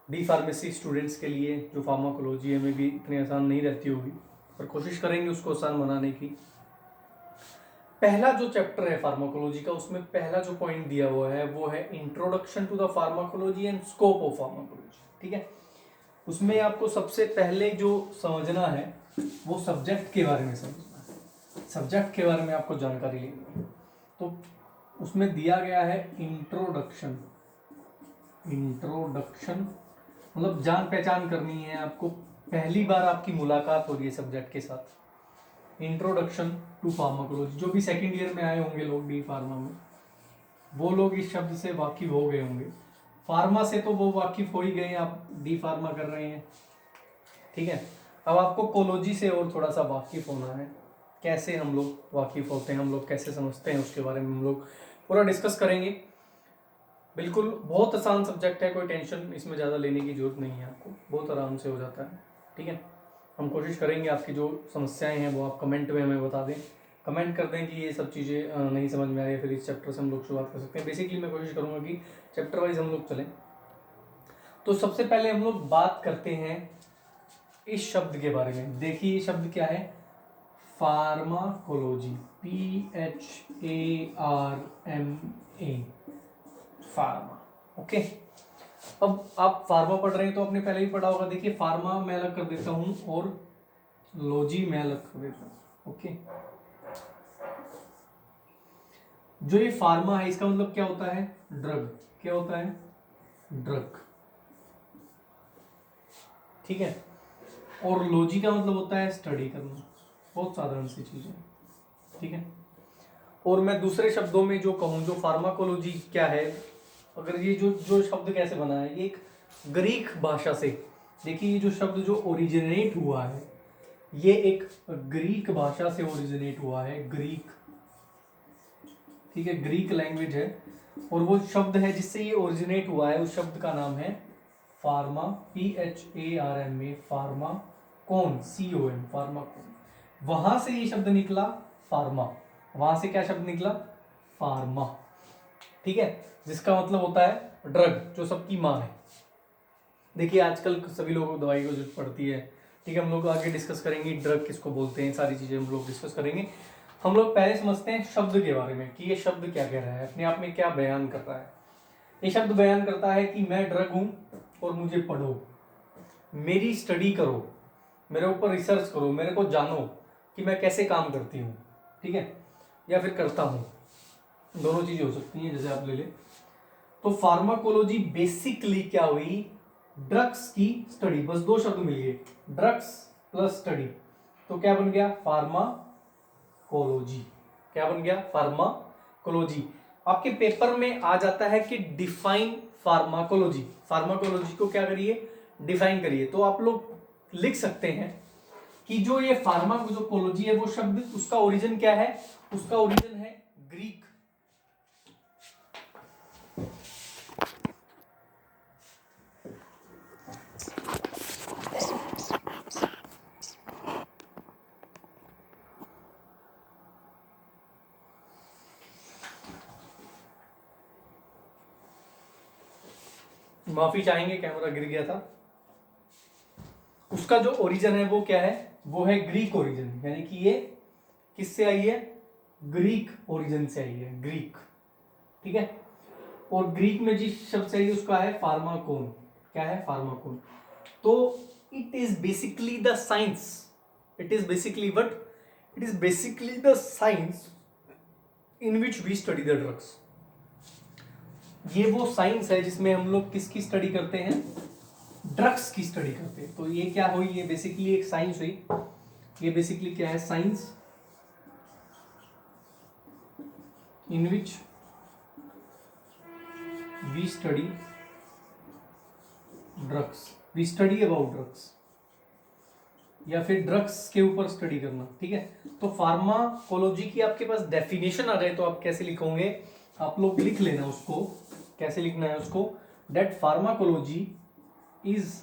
D pharmacy students के लिए जो फार्माकोलॉजी में भी इतनी आसान नहीं रहती होगी, पर कोशिश करेंगे उसको आसान बनाने की। पहला जो चैप्टर है फार्माकोलॉजी का, उसमें पहला जो पॉइंट दिया हुआ है वो है introduction to the pharmacology and scope of pharmacology. ठीक है, उसमें आपको सबसे पहले जो समझना है वो सब्जेक्ट के बारे में समझना है। सब्जेक्ट के बारे में आपको जानकारी लेनी है, तो उसमें दिया गया है इंट्रोडक्शन। इंट्रोडक्शन मतलब जान पहचान करनी है आपको, पहली बार आपकी मुलाकात हो रही है सब्जेक्ट के साथ। इंट्रोडक्शन टू फार्माकोलॉजी, जो भी सेकंड ईयर में आए होंगे लोग डी फार्मा में, वो लोग इस शब्द से वाकिफ हो गए होंगे। फार्मा से तो वो वाकिफ हो ही गए, आप डी फार्मा कर रहे हैं। ठीक है, अब आपको कोलॉजी से और थोड़ा सा वाकिफ होना है। कैसे हम लोग वाकिफ होते हैं, हम लोग कैसे समझते हैं, उसके बारे में हम लोग पूरा डिस्कस करेंगे। बिल्कुल बहुत आसान सब्जेक्ट है, कोई टेंशन इसमें ज़्यादा लेने की जरूरत नहीं है, आपको बहुत आराम से हो जाता है। ठीक है, हम कोशिश करेंगे आपकी जो समस्याएं हैं वो आप कमेंट में हमें बता दें। कमेंट कर दें कि ये सब चीज़ें नहीं समझ में आ रही है, फिर इस चैप्टर से हम लोग शुरुआत कर सकते हैं। बेसिकली मैं कोशिश करूँगा कि चैप्टर वाइज हम लोग चलें। तो सबसे पहले हम लोग बात करते हैं इस शब्द के बारे में। देखिए ये शब्द क्या है, फार्माकोलॉजी, PHARMA, फार्मा। ओके, अब आप फार्मा पढ़ रहे हैं तो आपने पहले ही पढ़ा होगा। देखिए फार्मा मैं अलग कर देता हूं और लॉजी मैं अलग कर देता हूं। ओके, जो ये फार्मा है इसका मतलब क्या होता है, ड्रग। क्या होता है, ड्रग। ठीक है, और लॉजी का मतलब होता है स्टडी करना। बहुत साधारण सी चीज है। ठीक है, और मैं दूसरे शब्दों में जो कहूँ, जो फार्माकोलॉजी क्या है, अगर ये जो जो शब्द कैसे बना है, ये एक ग्रीक भाषा से। देखिए ये जो शब्द जो ओरिजिनेट हुआ है, ये एक ग्रीक भाषा से ओरिजिनेट हुआ है, ग्रीक। ठीक है, ग्रीक लैंग्वेज है, और वो शब्द है जिससे ये ओरिजिनेट हुआ है, उस शब्द का नाम है फार्मा, PHARMA, फार्मा कौन, CON, फार्मा कौन। वहां से ये शब्द निकला फार्मा, वहां से क्या शब्द निकला, फार्मा। ठीक है, जिसका मतलब होता है ड्रग, जो सबकी माँ है। देखिए आजकल सभी लोगों को दवाई को जरूरत पड़ती है। ठीक है, हम लोग आगे डिस्कस करेंगे ड्रग किसको बोलते हैं, सारी चीजें हम लोग डिस्कस करेंगे। हम लोग पहले समझते हैं शब्द के बारे में कि ये शब्द क्या कह रहा है, अपने आप में क्या बयान कर रहा है। ये शब्द बयान करता है कि मैं ड्रग हूं और मुझे पढ़ो, मेरी स्टडी करो, मेरे ऊपर रिसर्च करो, मेरे को जानो कि मैं कैसे काम करती हूँ। ठीक है, या फिर करता हूँ, दोनों चीजें हो सकती हैं, जैसे आप ले लें। तो फार्माकोलॉजी बेसिकली क्या हुई, ड्रग्स की स्टडी। बस दो शब्द मिल गए, ड्रग्स प्लस स्टडी, तो क्या बन गया, फार्माकोलॉजी। क्या बन गया, फार्माकोलॉजी। आपके पेपर में आ जाता है कि डिफाइन फार्माकोलॉजी। फार्माकोलॉजी को क्या करिए, डिफाइन करिए। तो आप लोग लिख सकते हैं कि जो ये फार्माकोलॉजी है वो शब्द, उसका ओरिजिन क्या है, उसका ओरिजिन है ग्रीक। माफी चाहेंगे, कैमरा गिर गया था। उसका जो ओरिजिन है वो क्या है, वो है ग्रीक ओरिजिन, यानी कि ये किससे आई है, ग्रीक ओरिजिन से आई है, ग्रीक। ठीक है, और ग्रीक में जिस शब्द से आई उसका है फार्माकोन। क्या है, फार्माकोन। तो it is basically the science, it is basically what, it is basically the science in which we study the drugs. ये वो साइंस है जिसमें हम लोग किसकी स्टडी करते हैं, ड्रग्स की स्टडी करते हैं। तो ये क्या हुई, ये बेसिकली एक साइंस हुई। ये बेसिकली क्या है, science in which we study drugs, we study about drugs, या फिर ड्रग्स के ऊपर स्टडी करना। ठीक है, तो फार्माकोलॉजी की आपके पास डेफिनेशन आ जाए तो आप कैसे लिखोगे, आप लोग लिख लेना उसको, कैसे लिखना है उसको, that pharmacology is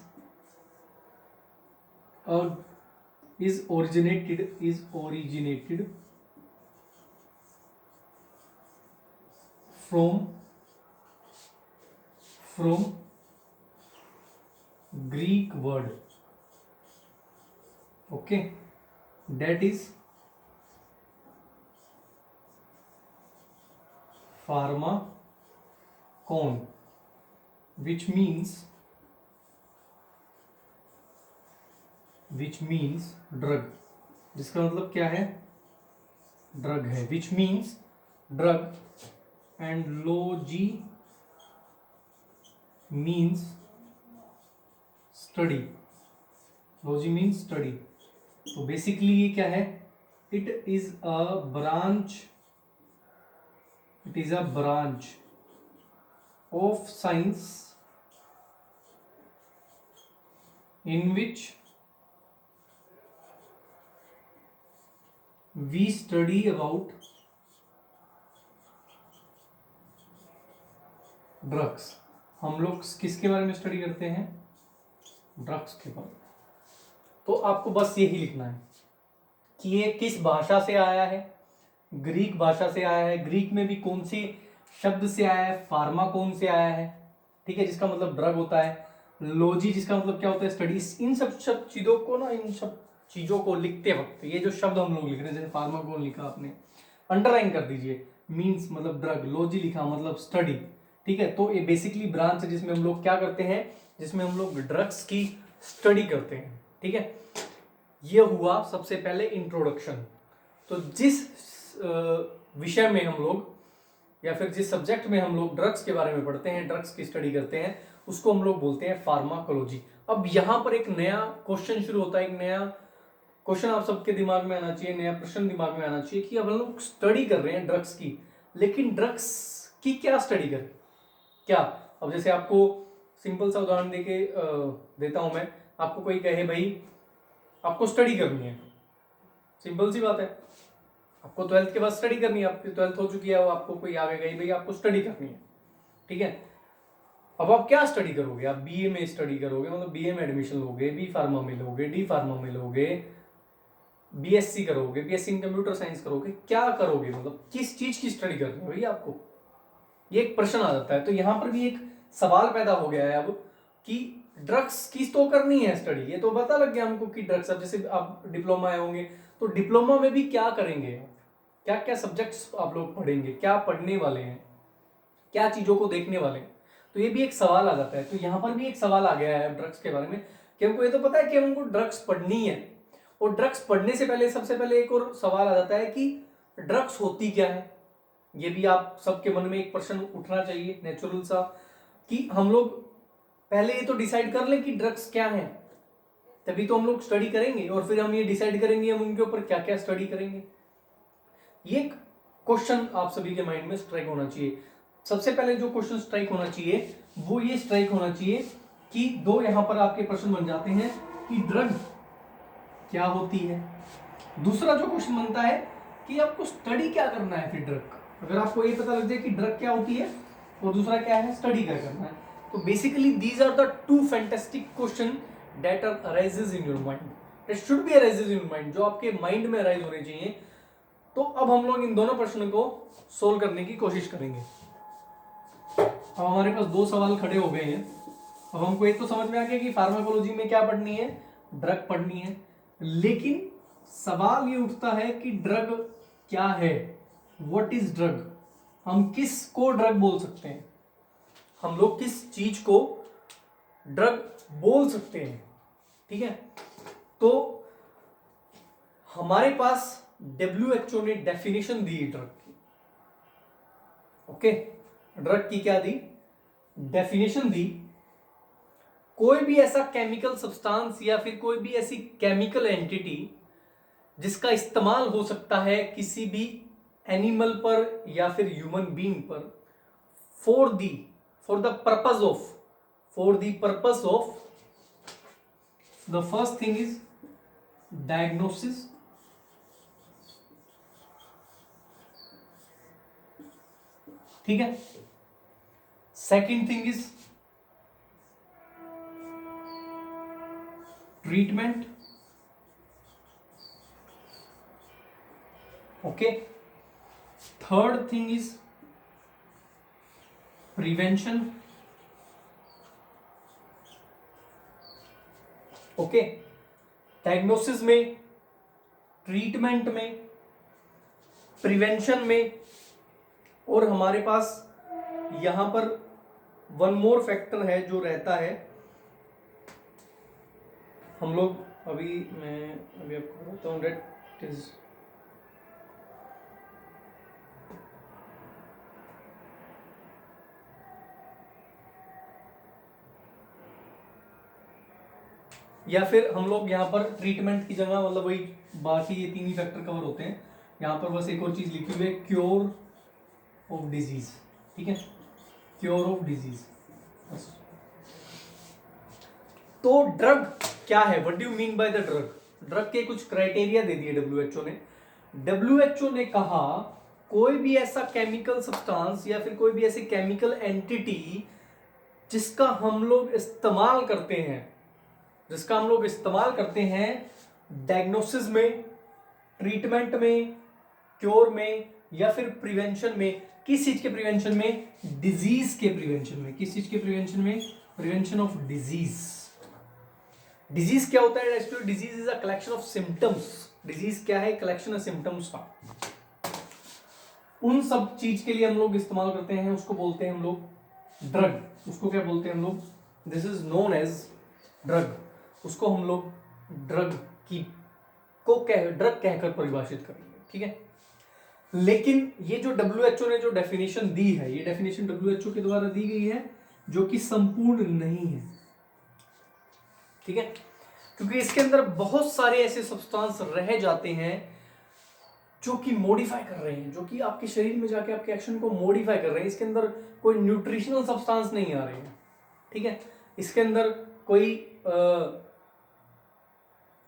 originated from Greek word. Okay, that is pharmakon, which means drug. जिसका मतलब क्या है? ड्रग है. which means drug and logi means study. logi means study. तो बेसिकली ये क्या है? It is a branch of science in which we study about drugs. हम लोग किसके बारे में स्टडी करते हैं? ड्रग्स के बारे में. तो आपको बस यही लिखना है कि ये किस भाषा से आया है. ग्रीक भाषा से आया है. ग्रीक में भी कौन से शब्द से आया है? फार्माकोन से आया है. ठीक है, जिसका मतलब ड्रग होता है. लॉजी जिसका मतलब क्या होता है? स्टडीज. इन सब चीजों को ना, इन सब चीजों को लिखते वक्त ये जो शब्द हम लोग लिख रहे हैं, जैसे फार्माकोन लिखा आपने, अंडरलाइन कर दीजिए. मींस मतलब ड्रग. लॉजी लिखा मतलब स्टडी. ठीक है, तो ये बेसिकली ब्रांच है जिसमें हम लोग क्या करते हैं? जिसमें हम लोग ड्रग्स की स्टडी करते हैं. ठीक है, ये हुआ सबसे पहले इंट्रोडक्शन. तो जिस विषय में हम लोग या फिर जिस सब्जेक्ट में हम लोग ड्रग्स के बारे में पढ़ते हैं, ड्रग्स की स्टडी करते हैं, उसको हम लोग बोलते हैं फार्माकोलॉजी. अब यहां पर एक नया क्वेश्चन शुरू होता है. एक नया क्वेश्चन आप सबके दिमाग में आना चाहिए, नया प्रश्न दिमाग में आना चाहिए कि अब हम लोग स्टडी कर रहे हैं ड्रग्स की, लेकिन ड्रग्स की क्या स्टडी करें? क्या? अब जैसे आपको सिंपल सा उदाहरण देता हूं मैं. आपको कोई कहे भाई आपको स्टडी करनी है, सिंपल सी बात है, आपको 12th के बाद स्टडी करनी है. आपकी 12th हो चुकी है, आपको कोई आगे गई भाई आपको स्टडी करनी है. ठीक है, अब आप क्या स्टडी करोगे? आप बीए में स्टडी करोगे, मतलब बीए में एडमिशन लोगे, बी फार्मा में लोगे, डी फार्मा में लोगे, बीएससी करोगे, बीएससी इन कंप्यूटर साइंस करोगे, क्या करोगे? मतलब किस चीज की स्टडी करनी है भाई आपको? ये एक प्रश्न आ जाता है. तो यहां पर भी एक सवाल पैदा हो गया है अब कि ड्रग्स की तो करनी है स्टडी. ये तो पता लग गया हमको कि ड्रग्स. अब जैसे आप डिप्लोमा आए होंगे तो डिप्लोमा में भी क्या करेंगे? क्या क्या सब्जेक्ट्स आप लोग पढ़ेंगे? क्या पढ़ने वाले हैं? क्या चीजों को देखने वाले हैं? तो ये भी एक सवाल आ जाता है. तो यहां पर भी एक सवाल आ गया है ड्रग्स के बारे में कि हमको ये तो पता है कि हमको ड्रग्स पढ़नी है, और ड्रग्स पढ़ने से पहले सबसे पहले एक और सवाल आ जाता है कि ड्रग्स होती क्या है. ये भी आप सबके मन में एक प्रश्न उठना चाहिए नेचुरल सा, कि हम लोग पहले ये तो डिसाइड कर लें कि ड्रग्स क्या है, तभी तो हम लोग स्टडी करेंगे, और फिर हम ये डिसाइड करेंगे हम उनके ऊपर क्या क्या स्टडी करेंगे. ये क्वेश्चन आप सभी के माइंड में स्ट्राइक होना चाहिए. सबसे पहले जो क्वेश्चन स्ट्राइक होना चाहिए वो ये स्ट्राइक होना चाहिए कि दो यहां पर आपके प्रश्न बन जाते हैं कि ड्रग क्या होती है. दूसरा जो क्वेश्चन बनता है कि आपको स्टडी क्या करना है. फिर ड्रग, अगर आपको ये पता लग जाए कि ड्रग क्या होती है और दूसरा क्या है, स्टडी क्या करना है, तो basically these are the two fantastic question that are arises in your mind. That should be arises in your mind, जो आपके माइंड में अराइज होने चाहिए. तो अब हम लोग इन दोनों प्रश्नों को सोल्व करने की कोशिश करेंगे. अब हमारे पास दो सवाल खड़े हो गए हैं. अब हमको एक तो समझ में आ गया कि फार्माकोलॉजी में क्या पढ़नी है, ड्रग पढ़नी है, लेकिन सवाल ये उठता है कि ड्रग क्या है. What is drug? हम किस को ड्रग बोल सकते हैं? हम लोग किस चीज को ड्रग बोल सकते हैं? ठीक है, तो हमारे पास WHO ने डेफिनेशन दी ड्रग की. ओके, ड्रग की क्या दी? डेफिनेशन दी. कोई भी ऐसा केमिकल सब्सटेंस या फिर कोई भी ऐसी केमिकल एंटिटी जिसका इस्तेमाल हो सकता है किसी भी एनिमल पर या फिर ह्यूमन बीइंग पर for the purpose of the first thing is diagnosis. ठीक है, second thing is treatment. Okay, third thing is prevention. Okay, diagnosis में, ट्रीटमेंट में, प्रिवेंशन में, और हमारे पास यहां पर वन मोर फैक्टर है जो रहता है। हम लोग मैं अभी आपको बताता हूँ डेट इज या फिर हम लोग यहाँ पर ट्रीटमेंट की जगह मतलब वही बाकी ये तीन ही फैक्टर कवर होते हैं। यहाँ पर बस एक और चीज लिखी हुई है, क्योर ऑफ डिजीज। ठीक है, क्योर ऑफ डिजीज। तो ड्रग क्या है, what do you mean by the drug? Drug के कुछ क्राइटेरिया दे दिए डब्ल्यूएचओ ने। डब्ल्यूएचओ ने कहा कोई भी ऐसा केमिकल सब्सटेंस या फिर कोई भी ऐसी केमिकल एंटिटी जिसका हम लोग इस्तेमाल करते हैं डायग्नोसिस में, ट्रीटमेंट में, क्योर में या फिर प्रिवेंशन में। किस चीज के प्रिवेंशन में? डिजीज के प्रिवेंशन में। किस चीज के प्रिवेंशन में? Prevention of disease. डिजीज क्या होता है? Disease is a collection of symptoms. Disease क्या है? कलेक्शन ऑफ सिम्टम्स का। उन सब चीज के लिए हम लोग इस्तेमाल करते हैं, उसको बोलते हैं हम लोग ड्रग। उसको क्या बोलते हैं हम लोग? This is known as drug. उसको हम लोग ड्रग कहकर परिभाषित करेंगे। ठीक है, लेकिन ये जो डब्ल्यूएचओ ने जो डेफिनेशन दी है, ये डेफिनेशन डब्ल्यूएचओ के द्वारा दी गई है जो कि संपूर्ण नहीं है। ठीक है, क्योंकि इसके अंदर बहुत सारे ऐसे सब्सटेंस रह जाते हैं जो कि मॉडिफाई कर रहे हैं, जो कि आपके शरीर में जाके आपके एक्शन को मॉडिफाई कर रहे हैं। इसके अंदर कोई न्यूट्रिशनल सब्सटेंस नहीं आ रहे हैं। ठीक है, इसके अंदर कोई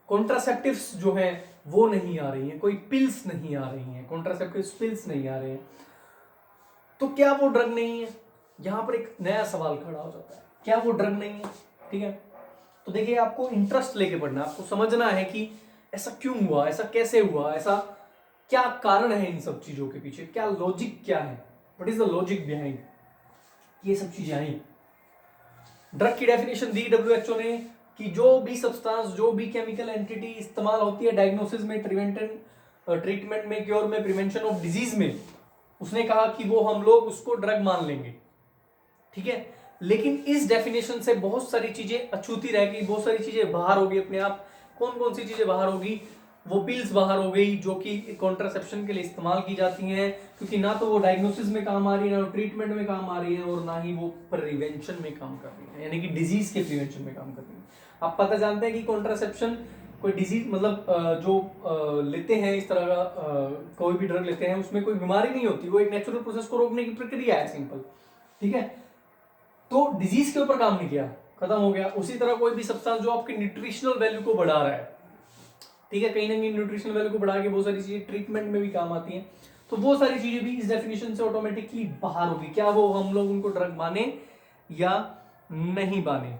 कॉन्ट्रासेप्टिव्स जो हैं वो नहीं आ रही हैं, कोई पिल्स नहीं आ रही हैं, कॉन्ट्रासेप्टिव्स पिल्स नहीं आ रहे हैं। तो क्या वो ड्रग नहीं है? यहां पर एक नया सवाल खड़ा हो जाता है, क्या वो ड्रग नहीं है? ठीक है, तो देखिए आपको इंटरेस्ट लेके पढ़ना है, आपको समझना है कि ऐसा क्यों हुआ, ऐसा कैसे हुआ, ऐसा क्या कारण है, इन सब चीजों के पीछे क्या लॉजिक क्या है, what is the logic behind ये सब चीजें आई। ड्रग की डेफिनेशन दी डब्ल्यूएचओ ने कि जो भी सब्सटेंस, जो भी केमिकल एंटिटी इस्तेमाल होती है डायग्नोसिस में, ट्रीटमेंट में, क्योर में, प्रिवेंशन ऑफ डिजीज में, उसने कहा कि वो हम लोग उसको ड्रग मान लेंगे। ठीक है, लेकिन इस डेफिनेशन से बहुत सारी चीजें अछूती रह गई, बहुत सारी चीजें बाहर होगी अपने आप। कौन कौन सी चीजें बाहर होगी? वो पिल्स बाहर हो गई जो कि कॉन्ट्रासेप्शन के लिए इस्तेमाल की जाती हैं, क्योंकि ना तो वो डायग्नोसिस में काम आ रही है, ना ट्रीटमेंट में काम आ रही है, और ना ही वो प्रिवेंशन में काम कर रही है, यानी कि डिजीज के प्रिवेंशन में काम कर रही है। आप पता जानते हैं कि कॉन्ट्रासेप्शन कोई डिजीज मतलब जो लेते हैं इस तरह का कोई भी ड्रग लेते हैं उसमें कोई बीमारी नहीं होती, वो एक नेचुरल प्रोसेस को रोकने की प्रक्रिया है, सिंपल। ठीक है, तो डिजीज के ऊपर काम नहीं किया, खत्म हो गया। उसी तरह कोई भी सब्सटेंस जो आपके न्यूट्रिशनल वैल्यू को बढ़ा रहा है, ठीक है, कहीं ना कहीं न्यूट्रिशनल वैल्यू को बढ़ा के बहुत सारी चीजें ट्रीटमेंट में भी काम आती हैं, तो वो सारी चीजें भी इस डेफिनेशन से ऑटोमेटिकली बाहर होगी। क्या वो हम लोग उनको ड्रग माने या नहीं माने?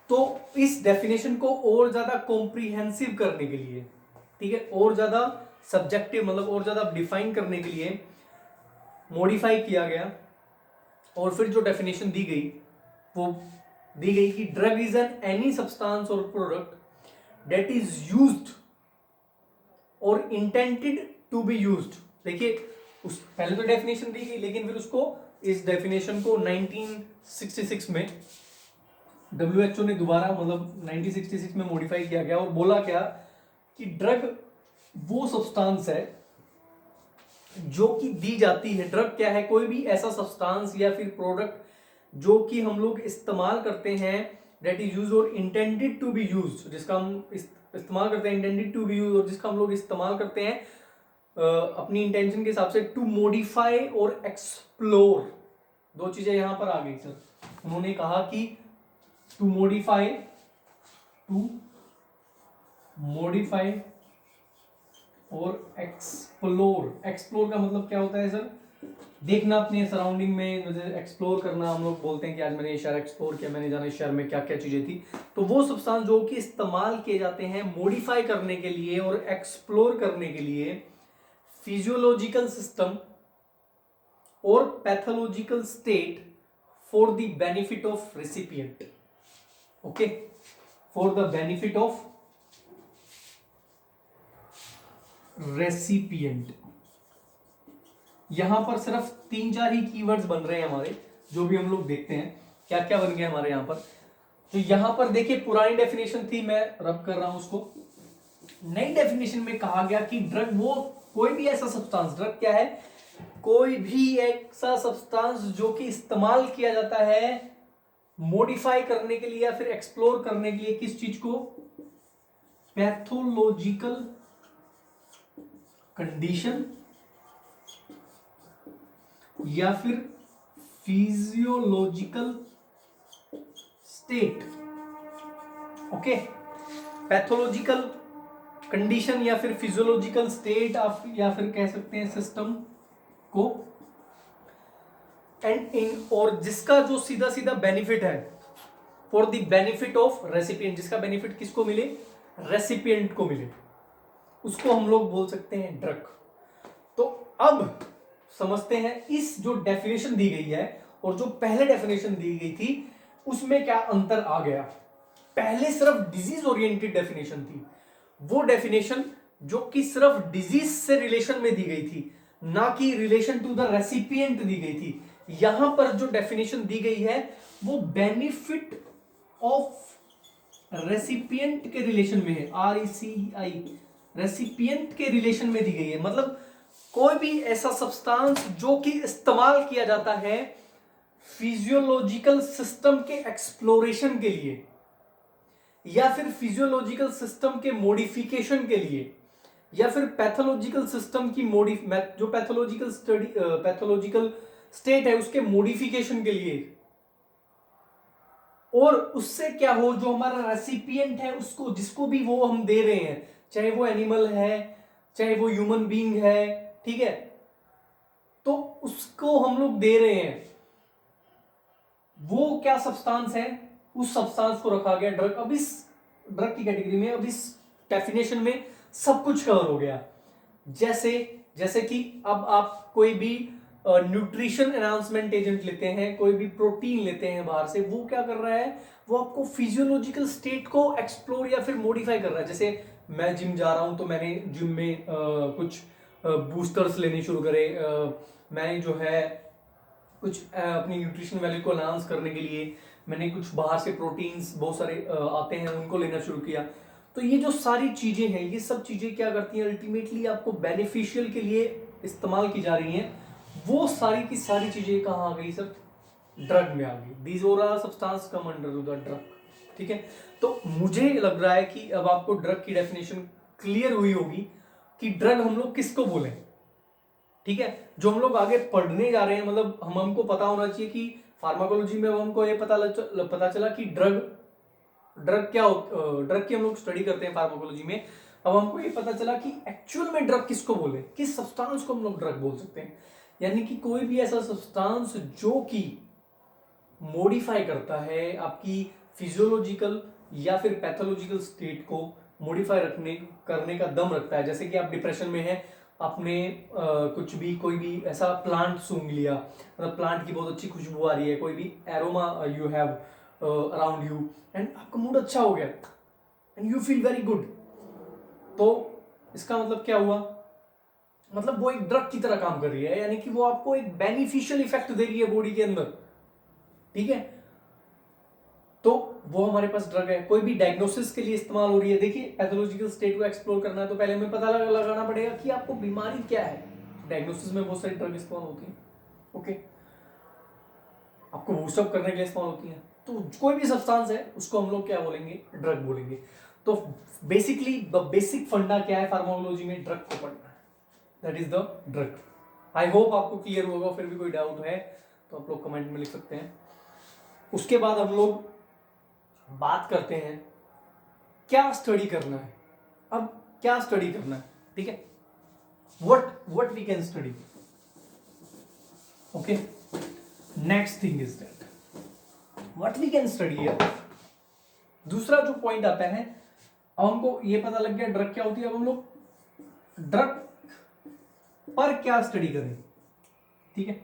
तो इस डेफिनेशन को और ज्यादा कॉम्प्रिहेंसिव करने के लिए, ठीक है, और ज्यादा सब्जेक्टिव मतलब और ज्यादा डिफाइन करने के लिए मॉडिफाई किया गया, और फिर जो डेफिनेशन दी गई वो दी गई कि drug is an any substance और प्रोडक्ट दैट इज यूज्ड और इंटेंडेड टू बी यूज्ड। देखिए उस पहले तो डेफिनेशन दी गई, लेकिन फिर उसको इस डेफिनेशन को 1966 में डब्ल्यूएचओ ने दोबारा मतलब 1966 में मॉडिफाई किया गया, और बोला क्या कि ड्रग वो सब्सटेंस है जो कि दी जाती है। ड्रग क्या है? कोई भी ऐसा सब्सटेंस या फिर प्रोडक्ट जो कि हम लोग इस्तेमाल करते हैं, दैट इज यूज और इंटेंडेड टू बी यूज, जिसका हम इस्तेमाल करते हैं इंटेंडेड टू बी यूज, और जिसका हम लोग इस्तेमाल करते हैं अपनी इंटेंशन के हिसाब से टू मॉडिफाई और एक्सप्लोर। दो चीजें यहां पर आ गई सर, उन्होंने कहा कि टू मॉडिफाई और एक्सप्लोर। एक्सप्लोर का मतलब क्या होता है सर? देखना अपने सराउंडिंग में, एक्सप्लोर करना। हम लोग बोलते हैं कि आज मैंने ये शहर एक्सप्लोर किया, मैंने जाना इस शहर में क्या क्या चीजें थी। तो वो सब्सटेंस जो कि इस्तेमाल किए जाते हैं मॉडिफाई करने के लिए और एक्सप्लोर करने के लिए फिजियोलॉजिकल सिस्टम और pathological state for the benefit of recipient. Okay, for the benefit of recipient. यहां पर सिर्फ 3-4 ही कीवर्ड्स बन रहे हैं हमारे, जो भी हम लोग देखते हैं क्या क्या बन गए हमारे यहां पर। तो यहां पर देखिए पुरानी डेफिनेशन थी, मैं रब कर रहा हूं उसको। नई डेफिनेशन में कहा गया कि ड्रग वो कोई भी ऐसा सब्सटेंस, ड्रग क्या है, कोई भी ऐसा सब्सटेंस जो कि इस्तेमाल किया जाता है मॉडिफाई करने के लिए या फिर एक्सप्लोर करने के लिए किस चीज को, पैथोलॉजिकल कंडीशन या फिर physiological state. Okay, pathological condition या फिर फिजियोलॉजिकल स्टेट आप या फिर कह सकते हैं सिस्टम को, एंड इन, और जिसका जो सीधा सीधा बेनिफिट है for the benefit of recipient, जिसका बेनिफिट किसको मिले, रेसिपिएंट को मिले, उसको हम लोग बोल सकते हैं ड्रग। तो अब समझते हैं इस जो डेफिनेशन दी गई है और जो पहले डेफिनेशन दी गई थी उसमें क्या अंतर आ गया। पहले सिर्फ डिजीज ओरिएंटेड डेफिनेशन थी, वो डेफिनेशन जो कि सिर्फ डिजीज से रिलेशन में दी गई थी, ना कि रिलेशन टू द रेसिपिएंट दी गई थी। यहां पर जो डेफिनेशन दी गई है वो बेनिफिट ऑफ रेसिपिएंट के रिलेशन में है, RECI, रेसिपिएंट के रिलेशन में दी गई है। मतलब कोई भी ऐसा सब्सटेंस जो कि इस्तेमाल किया जाता है फिजियोलॉजिकल सिस्टम के एक्सप्लोरेशन के लिए या फिर फिजियोलॉजिकल सिस्टम के मॉडिफिकेशन के लिए या फिर पैथोलॉजिकल सिस्टम की जो पैथोलॉजिकल स्टडी, पैथोलॉजिकल स्टेट है उसके मॉडिफिकेशन के लिए, और उससे क्या हो, जो हमारा रेसिपिएंट है उसको, जिसको भी वो हम दे रहे हैं, चाहे वो एनिमल है चाहे वो ह्यूमन बीइंग है, ठीक है, तो उसको हम लोग दे रहे हैं, वो क्या सब्सटेंस है, उस सब्सटेंस को रखा गया ड्रग। अब इस ड्रग की कैटेगरी में, अब इस डेफिनेशन में सब कुछ कवर हो गया। जैसे कि अब आप कोई भी न्यूट्रिशन एनहांसमेंट एजेंट लेते हैं, कोई भी प्रोटीन लेते हैं बाहर से, वो क्या कर रहा है, वो आपको फिजियोलॉजिकल स्टेट को एक्सप्लोर या फिर मॉडिफाई कर रहा है। जैसे मैं जिम जा रहा हूं तो मैंने जिम में कुछ बूस्टर्स लेने शुरू करे, मैंने जो है कुछ अपनी न्यूट्रिशन वैल्यू को एनहांस करने के लिए मैंने कुछ बाहर से प्रोटीन्स बहुत सारे आते हैं उनको लेना शुरू किया। तो ये जो सारी चीजें हैं, ये सब चीजें क्या करती हैं, अल्टीमेटली आपको बेनिफिशियल के लिए इस्तेमाल की जा रही हैं। वो सारी की सारी चीजें कहाँ आ गई सर, ड्रग में आ गई। These all substance come under the drug, ठीक है। तो मुझे लग रहा है कि अब आपको ड्रग की डेफिनेशन क्लियर हुई होगी कि ड्रग हम लोग किसको बोले, ठीक है। जो हम लोग आगे पढ़ने जा रहे हैं, मतलब हमको पता होना चाहिए कि फार्माकोलॉजी में हमको ये पता चला कि ड्रग क्या, ड्रग की हम लोग स्टडी करते हैं फार्माकोलॉजी में। अब हमको ये पता चला कि एक्चुअल में ड्रग किसको बोले, किस सब्सटेंस को हम लोग ड्रग बोल सकते हैं। यानी कि कोई भी ऐसा सब्सटेंस जो कि मॉडिफाई करता है आपकी फिजियोलॉजिकल या फिर पैथोलॉजिकल स्टेट को मॉडिफाई करने का दम रखता है। जैसे कि आप डिप्रेशन में हैं, आपने कुछ भी कोई भी ऐसा प्लांट सूंघ लिया, मतलब प्लांट की बहुत अच्छी खुशबू आ रही है, कोई भी aroma you have around you, and आपका मूड अच्छा हो गया and you feel very good, तो इसका मतलब क्या हुआ, मतलब वो एक ड्रग की तरह काम कर रही है, यानी कि वो आपको एक बेनिफिशियल इफेक्ट दे रही है बॉडी के अंदर, ठीक है। तो वो हमारे पास ड्रग है। कोई भी डायग्नोसिस के लिए इस्तेमाल हो रही है। देखिए पैथोलॉजिकल स्टेट को एक्सप्लोर करना है तो पहले हमें पता लगाना पड़ेगा कि आपको बीमारी क्या है। डायग्नोसिस में बहुत सारी ड्रग इस्तेमाल होती है, ओके, आपको बूस्टअप करने के लिए इस्तेमाल होती है। तो कोई भी सब्सटेंस है उसको हम लोग क्या बोलेंगे, ड्रग बोलेंगे। तो बेसिकली द बेसिक फंडा क्या है फार्माकोलॉजी में, ड्रग को पढ़ना है, that is the drug. I hope आपको क्लियर होगा। फिर भी कोई डाउट है तो आप लोग कमेंट में लिख सकते हैं। उसके बाद हम लोग बात करते हैं क्या स्टडी करना है। अब क्या स्टडी करना है, ठीक है, what we can study, okay. Next thing is that what we can study है। दूसरा जो पॉइंट आता है, अब हमको ये पता लग गया ड्रग क्या होती है, अब हम लोग ड्रग पर क्या स्टडी करें, ठीक है।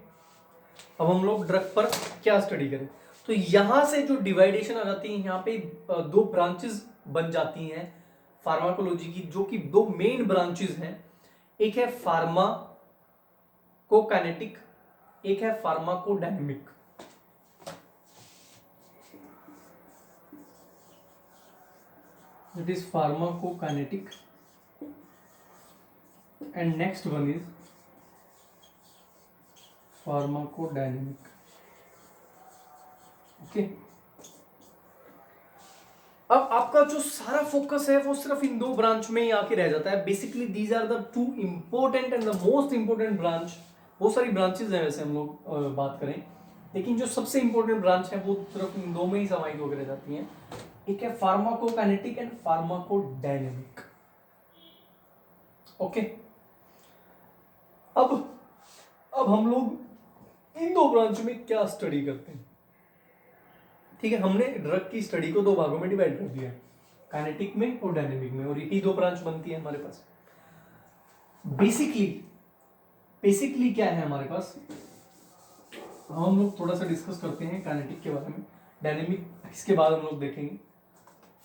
अब हम लोग ड्रग पर क्या स्टडी करें, तो यहां से जो डिवाइडेशन आ जाती है, यहाँ पे दो ब्रांचेस बन जाती हैं फार्माकोलॉजी की, जो कि दो मेन ब्रांचेस हैं। एक है फार्माकोकाइनेटिक, एक है pharmacodynamic. It is pharmacokinetic and next one is pharmacodynamic. Okay अब आपका जो सारा फोकस है वो सिर्फ इन दो ब्रांच में ही आके रह जाता है। Basically these are the two important and the most important branch. बहुत सारी ब्रांचेस हैं वैसे हम लोग बात करें, लेकिन जो सबसे इंपॉर्टेंट ब्रांच है वो सिर्फ इन दो में ही समाहित होकर रह जाती हैं। एक है फार्माकोकाइनेटिक एंड फार्माकोडायनेमिक। ओके अब हम लोग इन दो ब्रांच में क्या स्टडी करते हैं। ठीक है, हमने ड्रग की स्टडी को दो भागों में डिवाइड कर दिया, काइनेटिक में और डायनेमिक में, और यही दो ब्रांच बनती है हमारे पास। बेसिकली क्या है हमारे पास, हम लोग थोड़ा सा डिस्कस करते हैं काइनेटिक के बारे में, डायनेमिक इसके बाद हम लोग देखेंगे।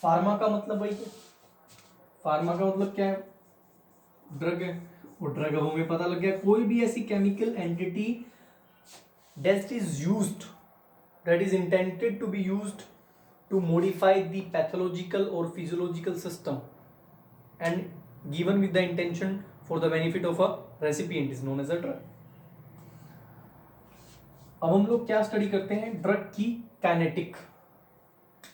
फार्मा का मतलब भाई क्या, फार्मा का मतलब क्या है, ड्रग है। और ड्रग हमें पता लग गया, कोई भी ऐसी chemical entity that is used, that is intended to be used to modify the pathological or physiological system and given with the intention for the benefit of a recipient is known as a drug. अब हम लोग क्या study करते हैं, drug की kinetic.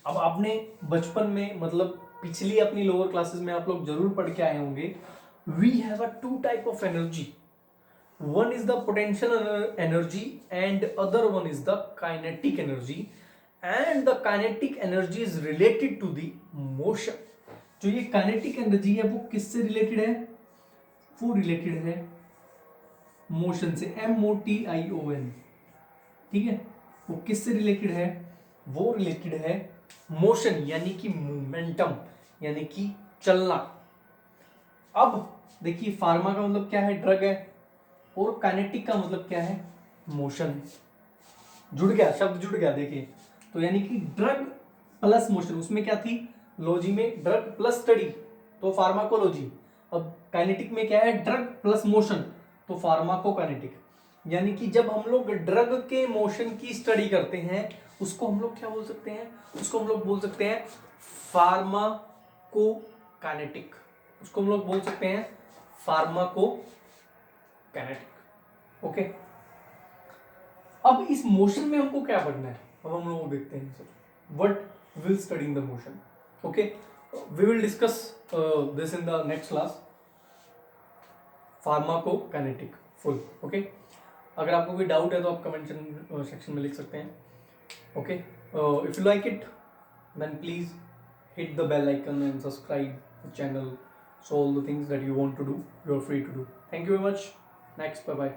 अब आपने बचपन में मतलब पिछली अपनी लोअर क्लासेस में आप लोग जरूर पढ़ के आए होंगे, we have a two type of energy, one is the potential energy and other one is the kinetic energy, and the kinetic energy is related to the motion. जो ये kinetic energy है वो किससे रिलेटेड है, वो related है motion से, MOTION। ठीक है, वो किससे रिलेटेड है, वो रिलेटेड है मोशन यानी कि मोमेंटम यानी कि चलना। अब देखिए फार्मा का मतलब क्या है, ड्रग है, और काइनेटिक का मतलब क्या है, मोशन है। जुड़ गया, शब्द जुड़ गया देखिए। तो यानी कि ड्रग प्लस मोशन, उसमें क्या थी लॉजी में, ड्रग प्लस स्टडी तो फार्माकोलॉजी। अब काइनेटिक में क्या है, ड्रग प्लस मोशन तो फार्माकोकाइनेटिक। यानी कि जब हम लोग ड्रग के मोशन की स्टडी करते हैं उसको हम लोग क्या बोल सकते हैं, उसको हम लोग बोल सकते हैं फार्माकोकाइनेटिक, उसको हम लोग बोल सकते हैं फार्माकोकाइनेटिक। ओके अब इस मोशन में हमको क्या पढ़ना है, अब हम लोग देखते हैं what will study in the motion. Okay we will discuss this in the next class, pharmacokinetic full. Okay अगर आपको कोई डाउट है तो आप कमेंट सेक्शन में लिख सकते हैं। Okay if you like it then please hit the bell icon and subscribe the channel, so all the things that you want to do you're free to do. Thank you very much. Next, bye bye.